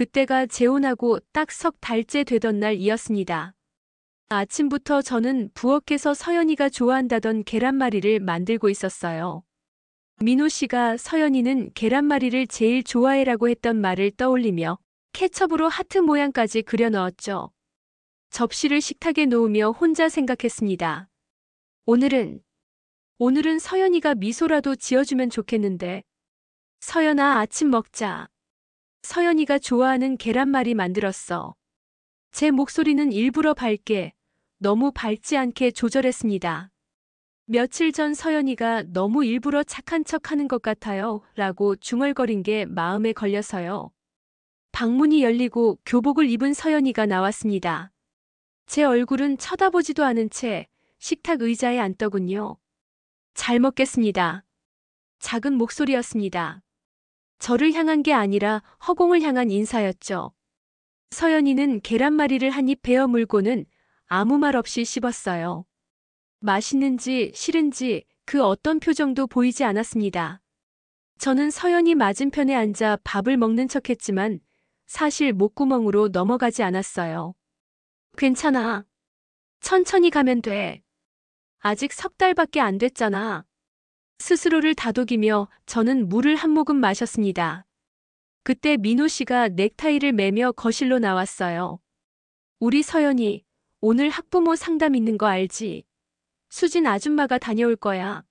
그때가 재혼하고 딱 석 달째 되던 날이었습니다. 아침부터 저는 부엌에서 서연이가 좋아한다던 계란말이를 만들고 있었어요. 민호 씨가 서연이는 계란말이를 제일 좋아해라고 했던 말을 떠올리며 케첩으로 하트 모양까지 그려 넣었죠. 접시를 식탁에 놓으며 혼자 생각했습니다. 오늘은 서연이가 미소라도 지어주면 좋겠는데. 서연아, 아침 먹자. 서연이가 좋아하는 계란말이 만들었어. 제 목소리는 일부러 밝게, 너무 밝지 않게 조절했습니다. 며칠 전 서연이가 너무 일부러 착한 척 하는 것 같아요 라고 중얼거린 게 마음에 걸려서요. 방문이 열리고 교복을 입은 서연이가 나왔습니다. 제 얼굴은 쳐다보지도 않은 채 식탁 의자에 앉더군요. 잘 먹겠습니다. 작은 목소리였습니다. 저를 향한 게 아니라 허공을 향한 인사였죠. 서연이는 계란말이를 한 입 베어 물고는 아무 말 없이 씹었어요. 맛있는지 싫은지 그 어떤 표정도 보이지 않았습니다. 저는 서연이 맞은편에 앉아 밥을 먹는 척했지만 사실 목구멍으로 넘어가지 않았어요. 괜찮아. 천천히 가면 돼. 아직 석 달밖에 안 됐잖아. 스스로를 다독이며 저는 물을 한 모금 마셨습니다. 그때 민호 씨가 넥타이를 매며 거실로 나왔어요. 우리 서연이 오늘 학부모 상담 있는 거 알지? 수진 아줌마가 다녀올 거야.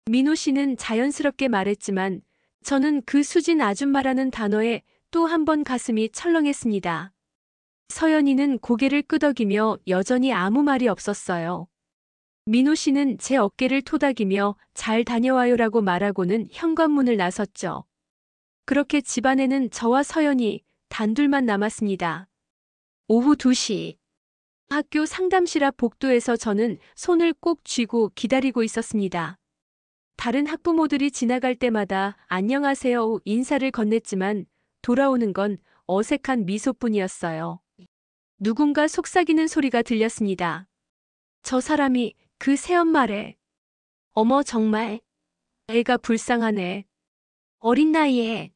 민호 씨는 자연스럽게 말했지만 저는 그 수진 아줌마라는 단어에 또 한 번 가슴이 철렁했습니다. 서연이는 고개를 끄덕이며 여전히 아무 말이 없었어요. 민호 씨는 제 어깨를 토닥이며 잘 다녀와요라고 말하고는 현관문을 나섰죠. 그렇게 집안에는 저와 서연이 단둘만 남았습니다. 오후 2시. 학교 상담실 앞 복도에서 저는 손을 꼭 쥐고 기다리고 있었습니다. 다른 학부모들이 지나갈 때마다 안녕하세요 인사를 건넸지만 돌아오는 건 어색한 미소뿐이었어요. 누군가 속삭이는 소리가 들렸습니다. 저 사람이 그 새엄마래. 어머 정말. 애가 불쌍하네. 어린 나이에.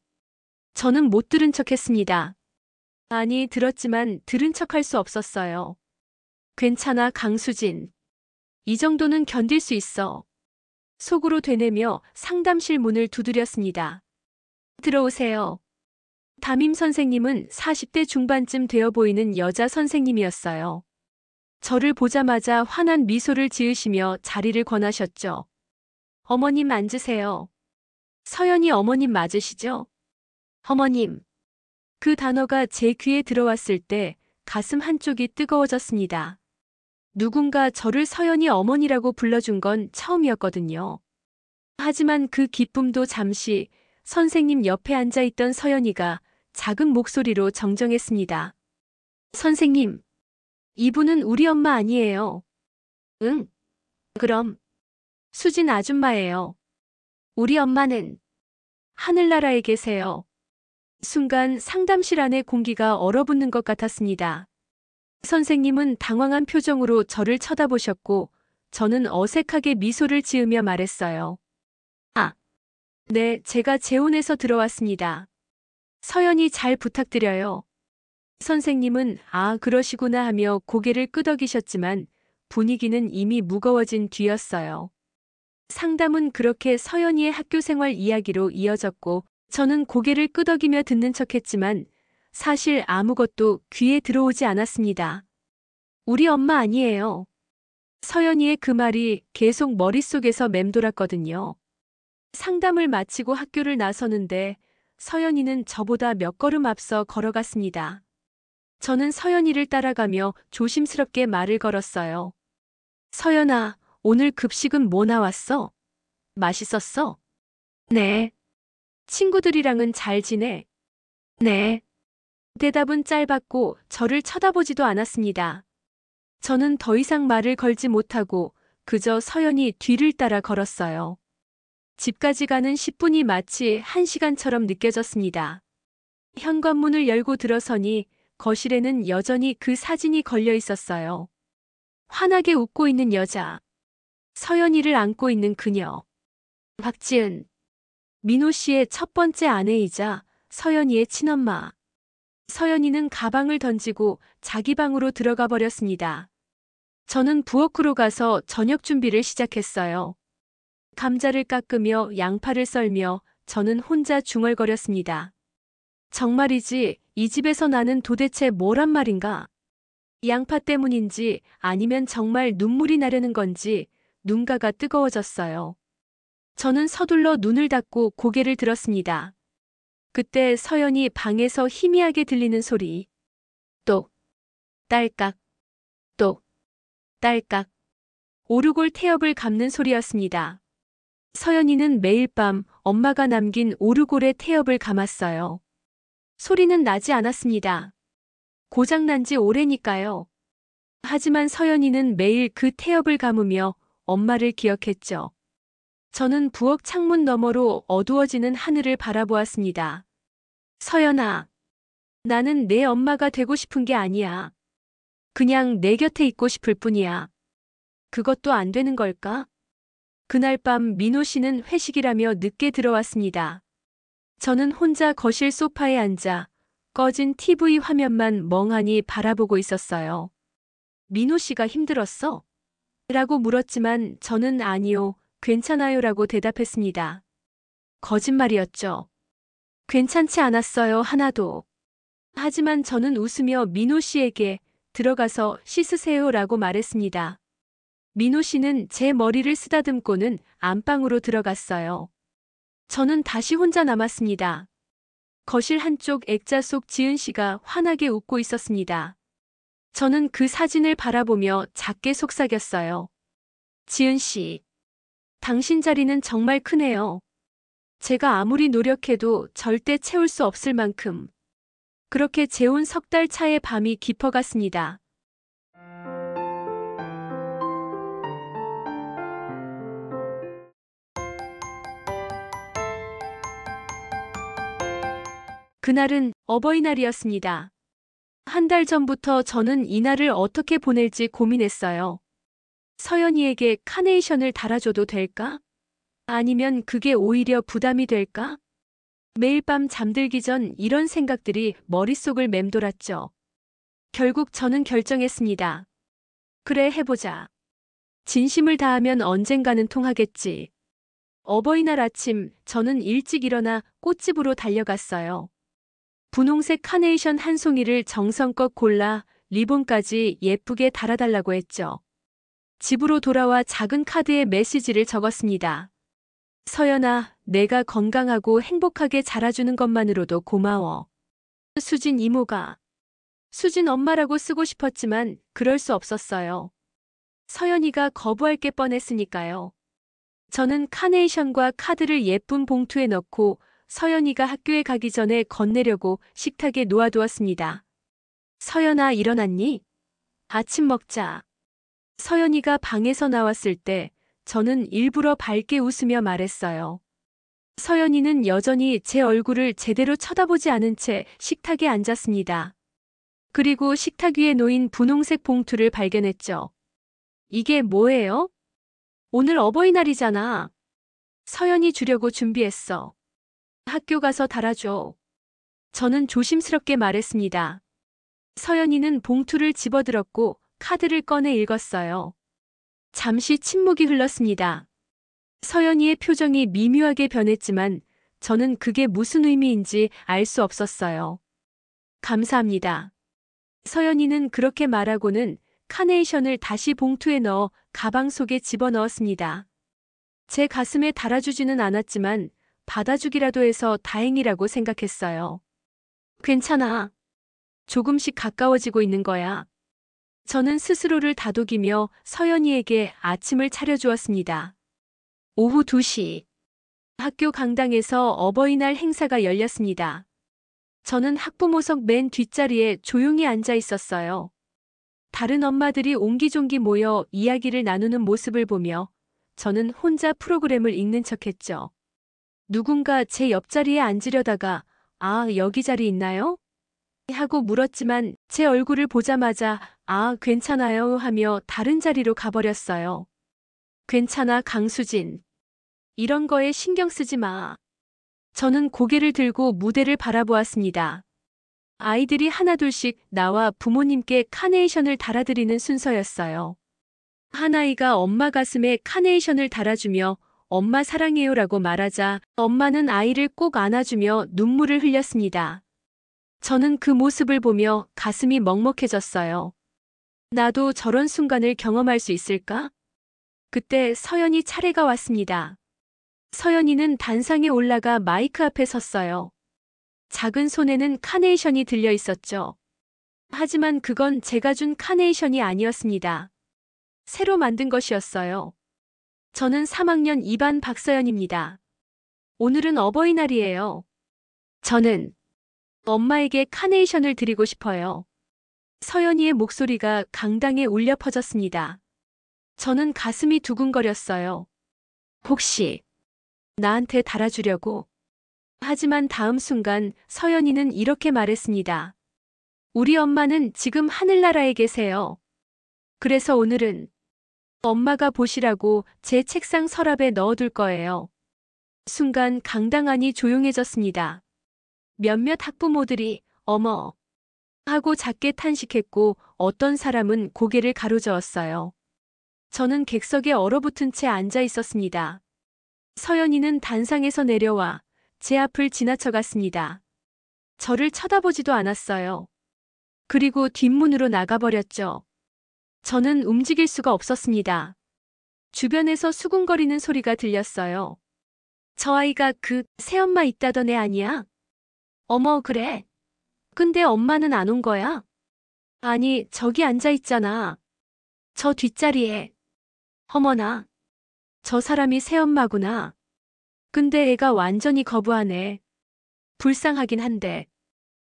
저는 못 들은 척했습니다. 아니 들었지만 들은 척할 수 없었어요. 괜찮아 강수진. 이 정도는 견딜 수 있어. 속으로 되뇌며 상담실 문을 두드렸습니다. 들어오세요. 담임 선생님은 40대 중반쯤 되어 보이는 여자 선생님이었어요. 저를 보자마자 환한 미소를 지으시며 자리를 권하셨죠. 어머님 앉으세요. 서연이 어머님 맞으시죠? 어머님. 그 단어가 제 귀에 들어왔을 때 가슴 한쪽이 뜨거워졌습니다. 누군가 저를 서연이 어머니라고 불러준 건 처음이었거든요. 하지만 그 기쁨도 잠시 선생님 옆에 앉아있던 서연이가 작은 목소리로 정정했습니다. 선생님, 이분은 우리 엄마 아니에요. 응? 그럼 수진 아줌마예요. 우리 엄마는 하늘나라에 계세요. 순간 상담실 안의 공기가 얼어붙는 것 같았습니다. 선생님은 당황한 표정으로 저를 쳐다보셨고 저는 어색하게 미소를 지으며 말했어요. 아, 네, 제가 재혼해서 들어왔습니다. 서연이 잘 부탁드려요. 선생님은 아, 그러시구나 하며 고개를 끄덕이셨지만 분위기는 이미 무거워진 뒤였어요. 상담은 그렇게 서연이의 학교 생활 이야기로 이어졌고 저는 고개를 끄덕이며 듣는 척했지만 사실 아무것도 귀에 들어오지 않았습니다. 우리 엄마 아니에요. 서연이의 그 말이 계속 머릿속에서 맴돌았거든요. 상담을 마치고 학교를 나서는데 서연이는 저보다 몇 걸음 앞서 걸어갔습니다. 저는 서연이를 따라가며 조심스럽게 말을 걸었어요. 서연아, 오늘 급식은 뭐 나왔어? 맛있었어? 네. 친구들이랑은 잘 지내? 네. 대답은 짧았고 저를 쳐다보지도 않았습니다. 저는 더 이상 말을 걸지 못하고 그저 서연이 뒤를 따라 걸었어요. 집까지 가는 10분이 마치 1시간처럼 느껴졌습니다. 현관문을 열고 들어서니 거실에는 여전히 그 사진이 걸려 있었어요. 환하게 웃고 있는 여자. 서연이를 안고 있는 그녀. 박지은. 민호 씨의 첫 번째 아내이자 서연이의 친엄마. 서연이는 가방을 던지고 자기 방으로 들어가 버렸습니다. 저는 부엌으로 가서 저녁 준비를 시작했어요. 감자를 깎으며 양파를 썰며 저는 혼자 중얼거렸습니다. 정말이지, 이 집에서 나는 도대체 뭐란 말인가? 양파 때문인지 아니면 정말 눈물이 나려는 건지 눈가가 뜨거워졌어요. 저는 서둘러 눈을 닫고 고개를 들었습니다. 그때 서연이 방에서 희미하게 들리는 소리. 똑, 딸깍, 똑, 딸깍. 오르골 태엽을 감는 소리였습니다. 서연이는 매일 밤 엄마가 남긴 오르골의 태엽을 감았어요. 소리는 나지 않았습니다. 고장난 지 오래니까요. 하지만 서연이는 매일 그 태엽을 감으며 엄마를 기억했죠. 저는 부엌 창문 너머로 어두워지는 하늘을 바라보았습니다. 서연아, 나는 내 엄마가 되고 싶은 게 아니야. 그냥 내 곁에 있고 싶을 뿐이야. 그것도 안 되는 걸까? 그날 밤 민호 씨는 회식이라며 늦게 들어왔습니다. 저는 혼자 거실 소파에 앉아 꺼진 TV 화면만 멍하니 바라보고 있었어요. 민호 씨가 힘들었어? 라고 물었지만 저는 아니요, 괜찮아요 라고 대답했습니다. 거짓말이었죠. 괜찮지 않았어요, 하나도. 하지만 저는 웃으며 민호 씨에게 들어가서 씻으세요 라고 말했습니다. 민호 씨는 제 머리를 쓰다듬고는 안방으로 들어갔어요. 저는 다시 혼자 남았습니다. 거실 한쪽 액자 속 지은 씨가 환하게 웃고 있었습니다. 저는 그 사진을 바라보며 작게 속삭였어요. 지은 씨, 당신 자리는 정말 크네요. 제가 아무리 노력해도 절대 채울 수 없을 만큼. 그렇게 재혼 석 달 차의 밤이 깊어갔습니다. 그날은 어버이날이었습니다. 한 달 전부터 저는 이날을 어떻게 보낼지 고민했어요. 서연이에게 카네이션을 달아줘도 될까? 아니면 그게 오히려 부담이 될까? 매일 밤 잠들기 전 이런 생각들이 머릿속을 맴돌았죠. 결국 저는 결정했습니다. 그래, 해보자. 진심을 다하면 언젠가는 통하겠지. 어버이날 아침 저는 일찍 일어나 꽃집으로 달려갔어요. 분홍색 카네이션 한 송이를 정성껏 골라 리본까지 예쁘게 달아달라고 했죠. 집으로 돌아와 작은 카드에 메시지를 적었습니다. 서연아, 내가 건강하고 행복하게 자라주는 것만으로도 고마워. 수진 이모가. 수진 엄마라고 쓰고 싶었지만 그럴 수 없었어요. 서연이가 거부할 게 뻔했으니까요. 저는 카네이션과 카드를 예쁜 봉투에 넣고 서연이가 학교에 가기 전에 건네려고 식탁에 놓아두었습니다. 서연아, 일어났니? 아침 먹자. 서연이가 방에서 나왔을 때 저는 일부러 밝게 웃으며 말했어요. 서연이는 여전히 제 얼굴을 제대로 쳐다보지 않은 채 식탁에 앉았습니다. 그리고 식탁 위에 놓인 분홍색 봉투를 발견했죠. 이게 뭐예요? 오늘 어버이날이잖아. 서연이 주려고 준비했어. 학교 가서 달아줘. 저는 조심스럽게 말했습니다. 서연이는 봉투를 집어들었고 카드를 꺼내 읽었어요. 잠시 침묵이 흘렀습니다. 서연이의 표정이 미묘하게 변했지만 저는 그게 무슨 의미인지 알 수 없었어요. 감사합니다. 서연이는 그렇게 말하고는 카네이션을 다시 봉투에 넣어 가방 속에 집어넣었습니다. 제 가슴에 달아주지는 않았지만 받아주기라도 해서 다행이라고 생각했어요. 괜찮아. 조금씩 가까워지고 있는 거야. 저는 스스로를 다독이며 서연이에게 아침을 차려주었습니다. 오후 2시. 학교 강당에서 어버이날 행사가 열렸습니다. 저는 학부모석 맨 뒷자리에 조용히 앉아 있었어요. 다른 엄마들이 옹기종기 모여 이야기를 나누는 모습을 보며 저는 혼자 프로그램을 읽는 척했죠. 누군가 제 옆자리에 앉으려다가 아, 여기 자리 있나요? 하고 물었지만 제 얼굴을 보자마자 아, 괜찮아요 하며 다른 자리로 가버렸어요. 괜찮아, 강수진. 이런 거에 신경 쓰지 마. 저는 고개를 들고 무대를 바라보았습니다. 아이들이 하나둘씩 나와 부모님께 카네이션을 달아드리는 순서였어요. 한 아이가 엄마 가슴에 카네이션을 달아주며 엄마 사랑해요라고 말하자 엄마는 아이를 꼭 안아주며 눈물을 흘렸습니다. 저는 그 모습을 보며 가슴이 먹먹해졌어요. 나도 저런 순간을 경험할 수 있을까? 그때 서연이 차례가 왔습니다. 서연이는 단상에 올라가 마이크 앞에 섰어요. 작은 손에는 카네이션이 들려 있었죠. 하지만 그건 제가 준 카네이션이 아니었습니다. 새로 만든 것이었어요. 저는 3학년 2반 박서연입니다. 오늘은 어버이날이에요. 저는 엄마에게 카네이션을 드리고 싶어요. 서연이의 목소리가 강당에 울려 퍼졌습니다. 저는 가슴이 두근거렸어요. 혹시 나한테 달아주려고? 하지만 다음 순간 서연이는 이렇게 말했습니다. 우리 엄마는 지금 하늘나라에 계세요. 그래서 오늘은 엄마가 보시라고 제 책상 서랍에 넣어둘 거예요. 순간 강당 안이 조용해졌습니다. 몇몇 학부모들이 어머 하고 작게 탄식했고 어떤 사람은 고개를 가로저었어요. 저는 객석에 얼어붙은 채 앉아 있었습니다. 서연이는 단상에서 내려와 제 앞을 지나쳐갔습니다. 저를 쳐다보지도 않았어요. 그리고 뒷문으로 나가버렸죠. 저는 움직일 수가 없었습니다. 주변에서 수군거리는 소리가 들렸어요. 저 아이가 그 새엄마 있다던 애 아니야? 어머, 그래. 근데 엄마는 안 온 거야? 아니, 저기 앉아 있잖아. 저 뒷자리에. 어머나. 저 사람이 새엄마구나. 근데 애가 완전히 거부하네. 불쌍하긴 한데.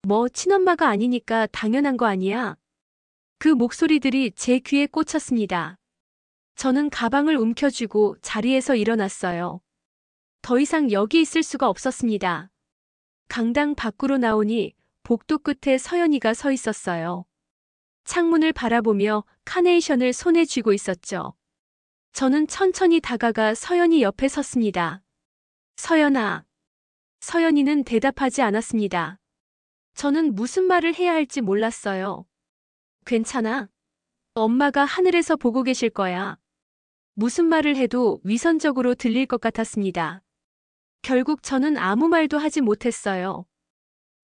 뭐 친엄마가 아니니까 당연한 거 아니야? 그 목소리들이 제 귀에 꽂혔습니다. 저는 가방을 움켜쥐고 자리에서 일어났어요. 더 이상 여기 있을 수가 없었습니다. 강당 밖으로 나오니 복도 끝에 서연이가 서 있었어요. 창문을 바라보며 카네이션을 손에 쥐고 있었죠. 저는 천천히 다가가 서연이 옆에 섰습니다. 서연아. 서연이는 대답하지 않았습니다. 저는 무슨 말을 해야 할지 몰랐어요. 괜찮아. 엄마가 하늘에서 보고 계실 거야. 무슨 말을 해도 위선적으로 들릴 것 같았습니다. 결국 저는 아무 말도 하지 못했어요.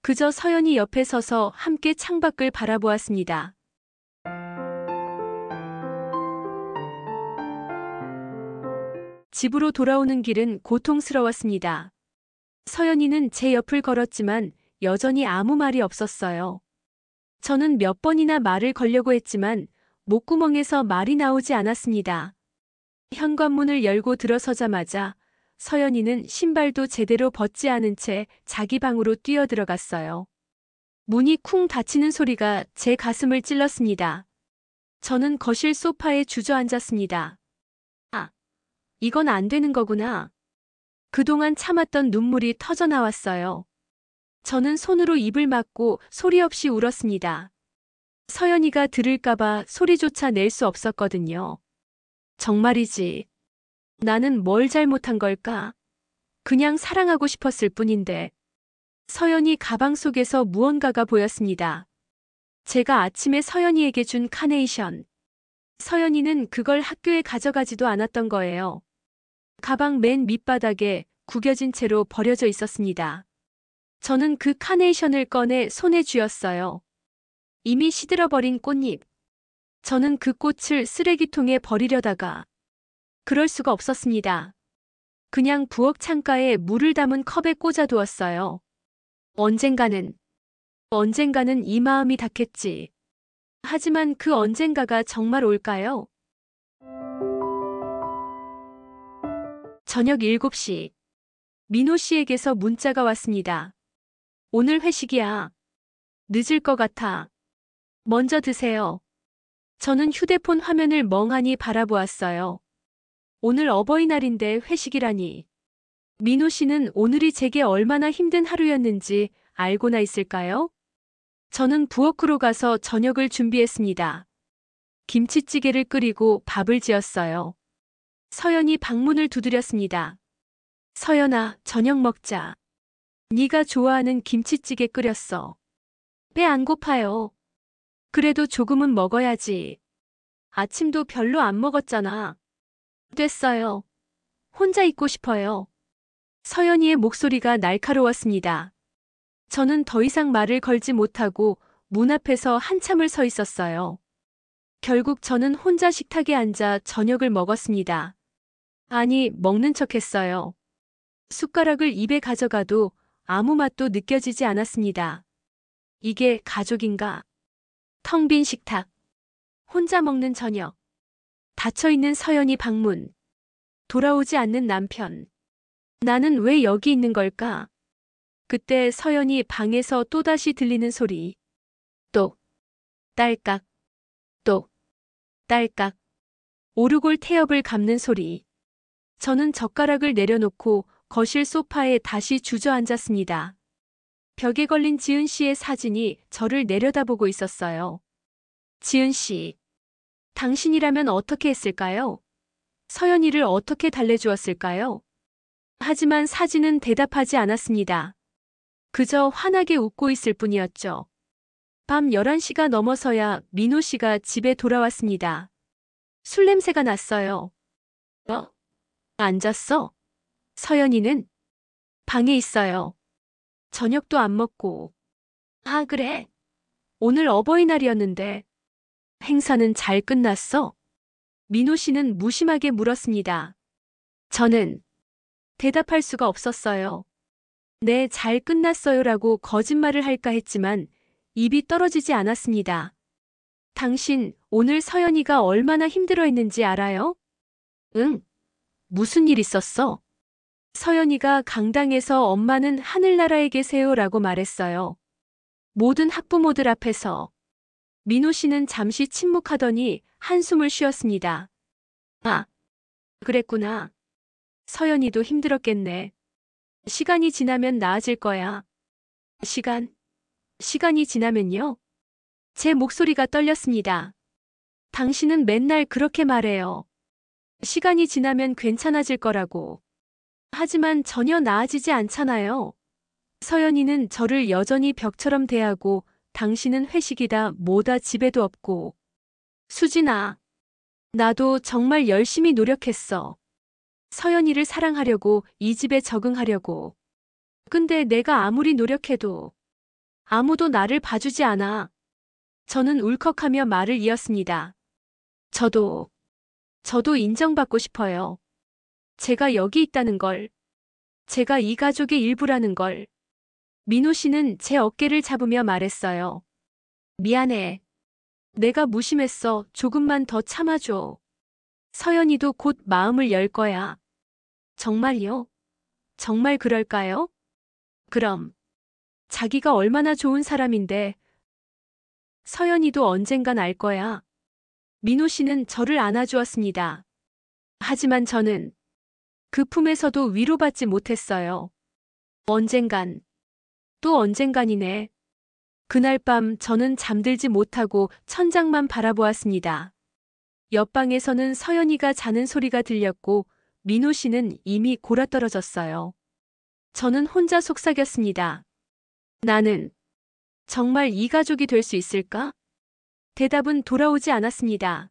그저 서연이 옆에 서서 함께 창밖을 바라보았습니다. 집으로 돌아오는 길은 고통스러웠습니다. 서연이는 제 옆을 걸었지만 여전히 아무 말이 없었어요. 저는 몇 번이나 말을 걸려고 했지만 목구멍에서 말이 나오지 않았습니다. 현관문을 열고 들어서자마자 서연이는 신발도 제대로 벗지 않은 채 자기 방으로 뛰어들어갔어요. 문이 쿵 닫히는 소리가 제 가슴을 찔렀습니다. 저는 거실 소파에 주저앉았습니다. 아, 이건 안 되는 거구나. 그동안 참았던 눈물이 터져 나왔어요. 저는 손으로 입을 막고 소리 없이 울었습니다. 서연이가 들을까봐 소리조차 낼 수 없었거든요. 정말이지. 나는 뭘 잘못한 걸까? 그냥 사랑하고 싶었을 뿐인데. 서연이 가방 속에서 무언가가 보였습니다. 제가 아침에 서연이에게 준 카네이션. 서연이는 그걸 학교에 가져가지도 않았던 거예요. 가방 맨 밑바닥에 구겨진 채로 버려져 있었습니다. 저는 그 카네이션을 꺼내 손에 쥐었어요. 이미 시들어버린 꽃잎. 저는 그 꽃을 쓰레기통에 버리려다가 그럴 수가 없었습니다. 그냥 부엌 창가에 물을 담은 컵에 꽂아두었어요. 언젠가는 이 마음이 닿겠지. 하지만 그 언젠가가 정말 올까요? 저녁 7시. 민호 씨에게서 문자가 왔습니다. 오늘 회식이야. 늦을 것 같아. 먼저 드세요. 저는 휴대폰 화면을 멍하니 바라보았어요. 오늘 어버이날인데 회식이라니. 민호 씨는 오늘이 제게 얼마나 힘든 하루였는지 알고나 있을까요? 저는 부엌으로 가서 저녁을 준비했습니다. 김치찌개를 끓이고 밥을 지었어요. 서연이 방문을 두드렸습니다. 서연아, 저녁 먹자. 네가 좋아하는 김치찌개 끓였어. 배 안 고파요. 그래도 조금은 먹어야지. 아침도 별로 안 먹었잖아. 됐어요. 혼자 있고 싶어요. 서연이의 목소리가 날카로웠습니다. 저는 더 이상 말을 걸지 못하고 문 앞에서 한참을 서 있었어요. 결국 저는 혼자 식탁에 앉아 저녁을 먹었습니다. 아니, 먹는 척 했어요. 숟가락을 입에 가져가도 아무 맛도 느껴지지 않았습니다. 이게 가족인가? 텅 빈 식탁. 혼자 먹는 저녁. 닫혀있는 서연이 방문. 돌아오지 않는 남편. 나는 왜 여기 있는 걸까? 그때 서연이 방에서 또다시 들리는 소리. 똑, 딸깍, 똑, 딸깍. 오르골 태엽을 감는 소리. 저는 젓가락을 내려놓고 거실 소파에 다시 주저앉았습니다. 벽에 걸린 지은 씨의 사진이 저를 내려다보고 있었어요. 지은 씨, 당신이라면 어떻게 했을까요? 서연이를 어떻게 달래주었을까요? 하지만 사진은 대답하지 않았습니다. 그저 환하게 웃고 있을 뿐이었죠. 밤 11시가 넘어서야 민호 씨가 집에 돌아왔습니다. 술 냄새가 났어요. 앉았어? 서연이는 방에 있어요. 저녁도 안 먹고. 아, 그래? 오늘 어버이날이었는데. 행사는 잘 끝났어? 민호 씨는 무심하게 물었습니다. 저는 대답할 수가 없었어요. 네, 잘 끝났어요라고 거짓말을 할까 했지만 입이 떨어지지 않았습니다. 당신 오늘 서연이가 얼마나 힘들어했는지 알아요? 응. 무슨 일 있었어? 서연이가 강당에서 엄마는 하늘나라에 계세요라고 말했어요. 모든 학부모들 앞에서. 민호 씨는 잠시 침묵하더니 한숨을 쉬었습니다. 아, 그랬구나. 서연이도 힘들었겠네. 시간이 지나면 나아질 거야. 시간이 지나면요? 제 목소리가 떨렸습니다. 당신은 맨날 그렇게 말해요. 시간이 지나면 괜찮아질 거라고. 하지만 전혀 나아지지 않잖아요. 서연이는 저를 여전히 벽처럼 대하고 당신은 회식이다 뭐다 집에도 없고. 수진아, 나도 정말 열심히 노력했어. 서연이를 사랑하려고 이 집에 적응하려고. 근데 내가 아무리 노력해도 아무도 나를 봐주지 않아. 저는 울컥하며 말을 이었습니다. 저도 인정받고 싶어요. 제가 여기 있다는 걸. 제가 이 가족의 일부라는 걸. 민호 씨는 제 어깨를 잡으며 말했어요. 미안해. 내가 무심했어. 조금만 더 참아줘. 서연이도 곧 마음을 열 거야. 정말요? 정말 그럴까요? 그럼. 자기가 얼마나 좋은 사람인데. 서연이도 언젠간 알 거야. 민호 씨는 저를 안아주었습니다. 하지만 저는 그 품에서도 위로받지 못했어요. 언젠간, 또 언젠간이네. 그날 밤 저는 잠들지 못하고 천장만 바라보았습니다. 옆방에서는 서연이가 자는 소리가 들렸고 민호 씨는 이미 골아떨어졌어요. 저는 혼자 속삭였습니다. 나는 정말 이 가족이 될 수 있을까? 대답은 돌아오지 않았습니다.